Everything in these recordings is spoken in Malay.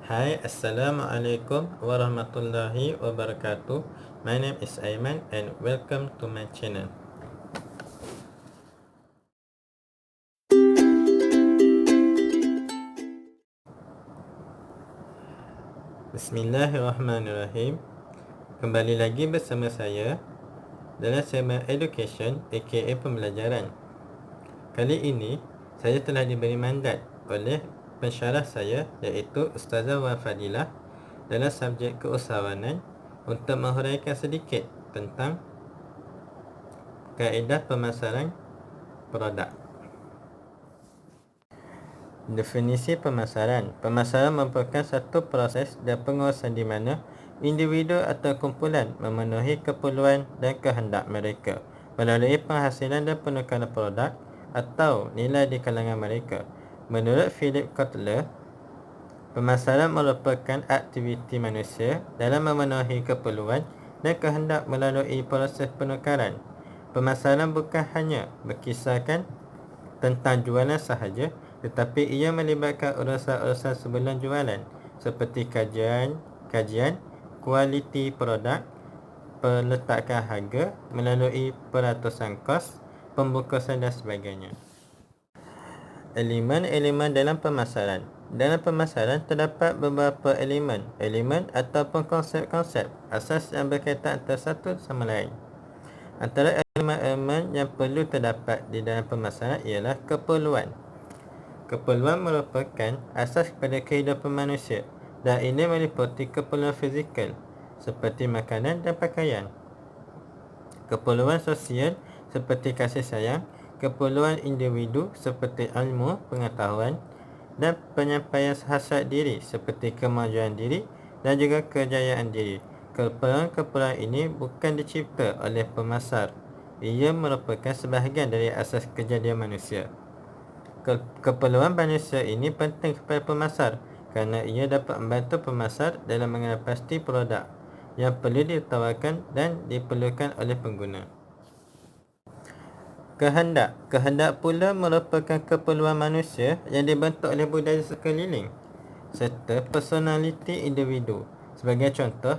Hai, Assalamualaikum warahmatullahi wabarakatuh. My name is Aiman and welcome to my channel. Bismillahirrahmanirrahim. Kembali lagi bersama saya dalam segmen Education aka Pembelajaran. Kali ini saya telah diberi mandat oleh pensyarah saya iaitu Ustazah Wafadilah dalam subjek keusahawanan untuk menghuraikan sedikit tentang kaedah pemasaran produk. Definisi pemasaran. Pemasaran merupakan satu proses dan pengurusan di mana individu atau kumpulan memenuhi keperluan dan kehendak mereka melalui penghasilan dan penukaran produk atau nilai di kalangan mereka. Menurut Philip Kotler, pemasaran merupakan aktiviti manusia dalam memenuhi keperluan dan kehendak melalui proses penukaran. Pemasaran bukan hanya berkisarkan tentang jualan sahaja, tetapi ia melibatkan urusan-urusan sebelum jualan seperti kajian kualiti produk, peletakan harga melalui peratusan kos, pembungkusan dan sebagainya. Elemen-elemen dalam pemasaran. Dalam pemasaran terdapat beberapa elemen ataupun konsep-konsep asas yang berkaitan antara satu sama lain. Antara elemen-elemen yang perlu terdapat di dalam pemasaran ialah keperluan. Keperluan merupakan asas kepada kehidupan manusia dan ini meliputi keperluan fizikal seperti makanan dan pakaian, keperluan sosial seperti kasih sayang, keperluan individu seperti ilmu, pengetahuan dan penyampaian hasrat diri seperti kemajuan diri dan juga kejayaan diri. Keperluan-keperluan ini bukan dicipta oleh pemasar. Ia merupakan sebahagian dari asas kejadian manusia. Keperluan manusia ini penting kepada pemasar kerana ia dapat membantu pemasar dalam mengenal pasti produk yang perlu ditawarkan dan diperlukan oleh pengguna. Kehendak pula merupakan keperluan manusia yang dibentuk oleh budaya sekeliling serta personaliti individu. Sebagai contoh,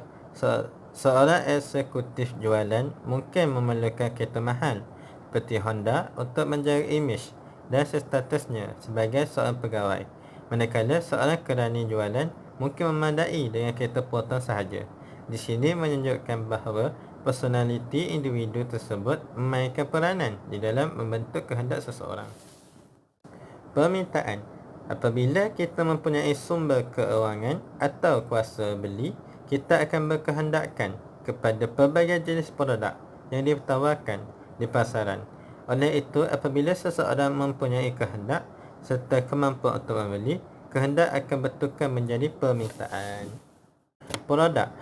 seorang eksekutif jualan mungkin memerlukan kereta mahal seperti Honda untuk menjaga imej dan statusnya sebagai seorang pegawai, manakala seorang kerani jualan mungkin memadai dengan kereta potong sahaja. Di sini menunjukkan bahawa personaliti individu tersebut memainkan peranan di dalam membentuk kehendak seseorang. Permintaan. Apabila kita mempunyai sumber keuangan atau kuasa beli, kita akan berkehendakkan kepada pelbagai jenis produk yang ditawarkan di pasaran. Oleh itu, apabila seseorang mempunyai kehendak serta kemampuan untuk membeli, kehendak akan bertukar menjadi permintaan. Produk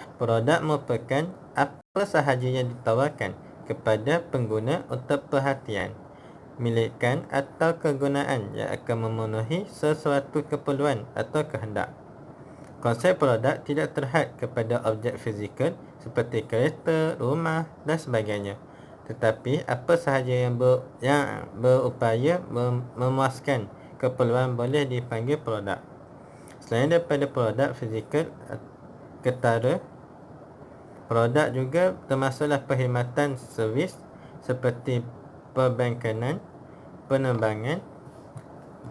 merupakan apa sahaja yang ditawarkan kepada pengguna untuk perhatian, milikan atau kegunaan yang akan memenuhi sesuatu keperluan atau kehendak. Konsep produk tidak terhad kepada objek fizikal seperti kereta, rumah dan sebagainya, tetapi apa sahaja yang berupaya memuaskan keperluan boleh dipanggil produk. Selain daripada produk fizikal, ketara produk juga termasuklah perkhidmatan servis seperti perbankanan, penerbangan,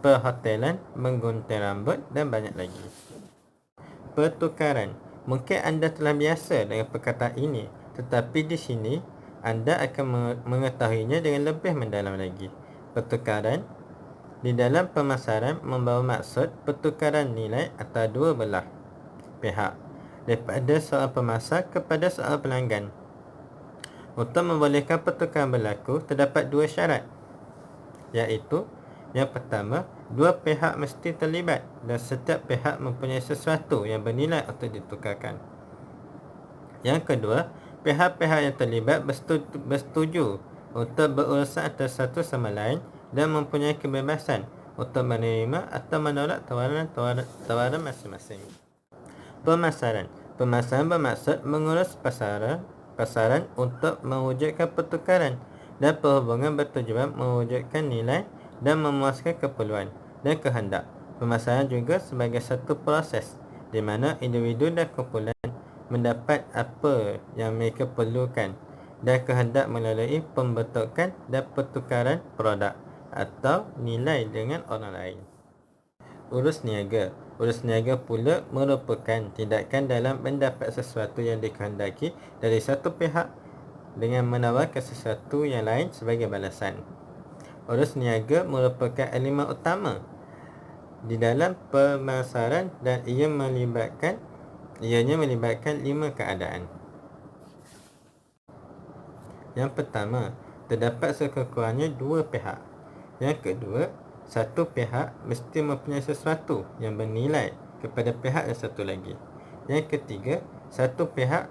perhotelan, menggunting rambut dan banyak lagi. Pertukaran. Mungkin anda telah biasa dengan perkataan ini, tetapi di sini anda akan mengetahuinya dengan lebih mendalam lagi. Pertukaran di dalam pemasaran membawa maksud pertukaran nilai antara dua belah pihak daripada seorang pemasar kepada seorang pelanggan. Untuk membolehkan pertukaran berlaku, terdapat dua syarat, iaitu yang pertama, dua pihak mesti terlibat dan setiap pihak mempunyai sesuatu yang bernilai untuk ditukarkan. Yang kedua, pihak-pihak yang terlibat bersetuju untuk berurusan antara satu sama lain dan mempunyai kebebasan untuk menerima atau menolak tawaran masing-masing. Pemasaran bermaksud mengurus pasaran untuk mewujudkan pertukaran, dan perhubungan bertujuan mewujudkan nilai dan memuaskan keperluan dan kehendak. Pemasaran juga sebagai satu proses di mana individu dan kumpulan mendapat apa yang mereka perlukan dan kehendak melalui pembentukan dan pertukaran produk atau nilai dengan orang lain. Urus niaga. Urus niaga pula merupakan tindakan dalam mendapat sesuatu yang dikehendaki dari satu pihak dengan menawarkan sesuatu yang lain sebagai balasan. Urus niaga merupakan elemen utama di dalam pemasaran dan ianya melibatkan 5 keadaan. Yang pertama, terdapat sekurang-kurangnya 2 pihak. Yang kedua, satu pihak mesti mempunyai sesuatu yang bernilai kepada pihak yang satu lagi. Yang ketiga, satu pihak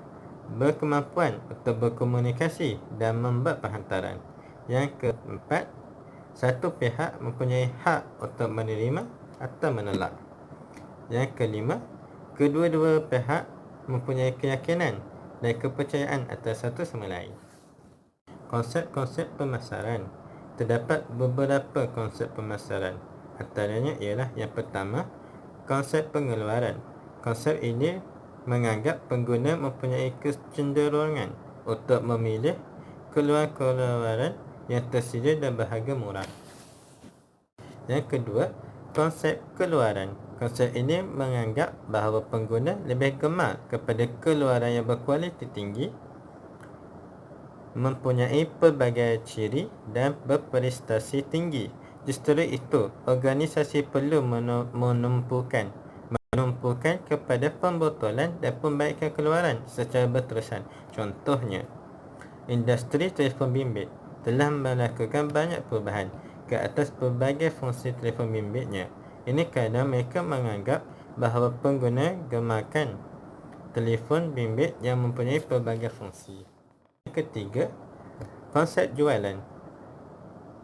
berkemampuan untuk berkomunikasi dan membuat perhantaran. Yang keempat, satu pihak mempunyai hak untuk menerima atau menolak. Yang kelima, kedua-dua pihak mempunyai keyakinan dan kepercayaan atas satu sama lain. Konsep-konsep pemasaran. Terdapat beberapa konsep pemasaran. Antaranya ialah yang pertama, konsep pengeluaran. Konsep ini menganggap pengguna mempunyai kecenderungan untuk memilih keluaran yang tersedia dan berharga murah. Yang kedua, konsep keluaran. Konsep ini menganggap bahawa pengguna lebih gemar kepada keluaran yang berkualiti tinggi, mempunyai pelbagai ciri dan berprestasi tinggi. Justru itu, organisasi perlu menumpukan kepada pembotolan dan pembaikan keluaran secara berterusan. Contohnya, industri telefon bimbit telah melakukan banyak perubahan ke atas pelbagai fungsi telefon bimbitnya. Ini kerana mereka menganggap bahawa pengguna gemarkan telefon bimbit yang mempunyai pelbagai fungsi. Ketiga, konsep jualan.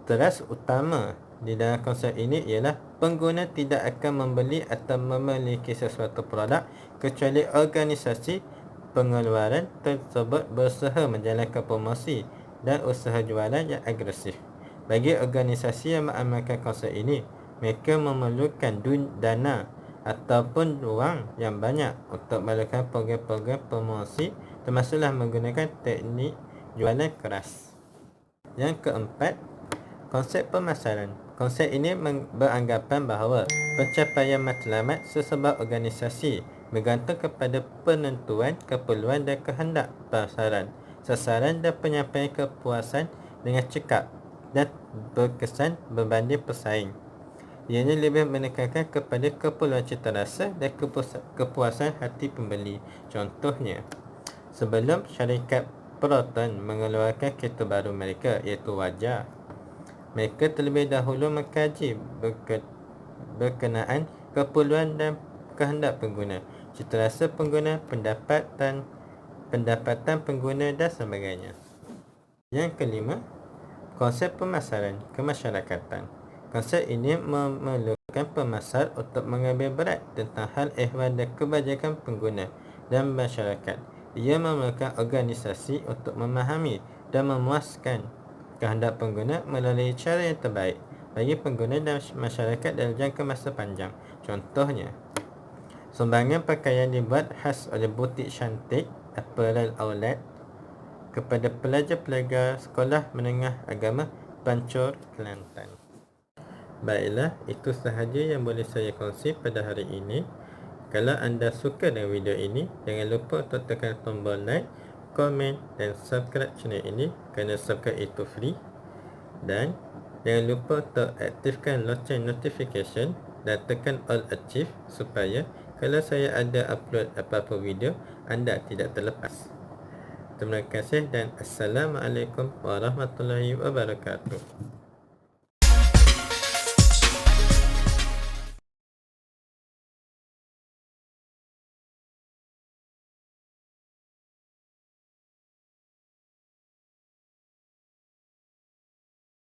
Teras utama di dalam konsep ini ialah pengguna tidak akan membeli atau memiliki sesuatu produk kecuali organisasi pengeluaran tersebut berusaha menjalankan promosi dan usaha jualan yang agresif. Bagi organisasi yang mengamalkan konsep ini, mereka memerlukan dana ataupun wang yang banyak untuk melakukan program-program promosi, termasuklah menggunakan teknik jualan keras. Yang keempat, konsep pemasaran. Konsep ini beranggapan bahawa pencapaian matlamat sesebuah organisasi bergantung kepada penentuan keperluan dan kehendak pasaran, sasaran dan penyampaian kepuasan dengan cekap dan berkesan berbanding pesaing. Ianya lebih menekankan kepada keperluan citarasa dan kepuasan hati pembeli. Contohnya, sebelum syarikat Proton mengeluarkan kereta baru mereka iaitu Wajah, mereka terlebih dahulu mengkaji berkenaan keperluan dan kehendak pengguna, citarasa pengguna, pendapatan pengguna dan sebagainya. Yang kelima, konsep pemasaran kemasyarakatan. Konsep ini memerlukan pemasar untuk mengambil berat tentang hal ehwal dan kebajikan pengguna dan masyarakat. Ia memerlukan organisasi untuk memahami dan memuaskan kehendak pengguna melalui cara yang terbaik bagi pengguna dan masyarakat dalam jangka masa panjang. Contohnya, sumbangan pakaian dibuat khas oleh butik cantik apparel outlet kepada pelajar-pelajar sekolah menengah agama Pancur, Kelantan. Baiklah, itu sahaja yang boleh saya kongsi pada hari ini. Kalau anda suka dengan video ini, jangan lupa untuk tekan tombol like, komen dan subscribe channel ini kerana subscribe itu free. Dan jangan lupa untuk aktifkan loceng notification dan tekan all achieve supaya kalau saya ada upload apa-apa video, anda tidak terlepas. Terima kasih dan Assalamualaikum warahmatullahi wabarakatuh.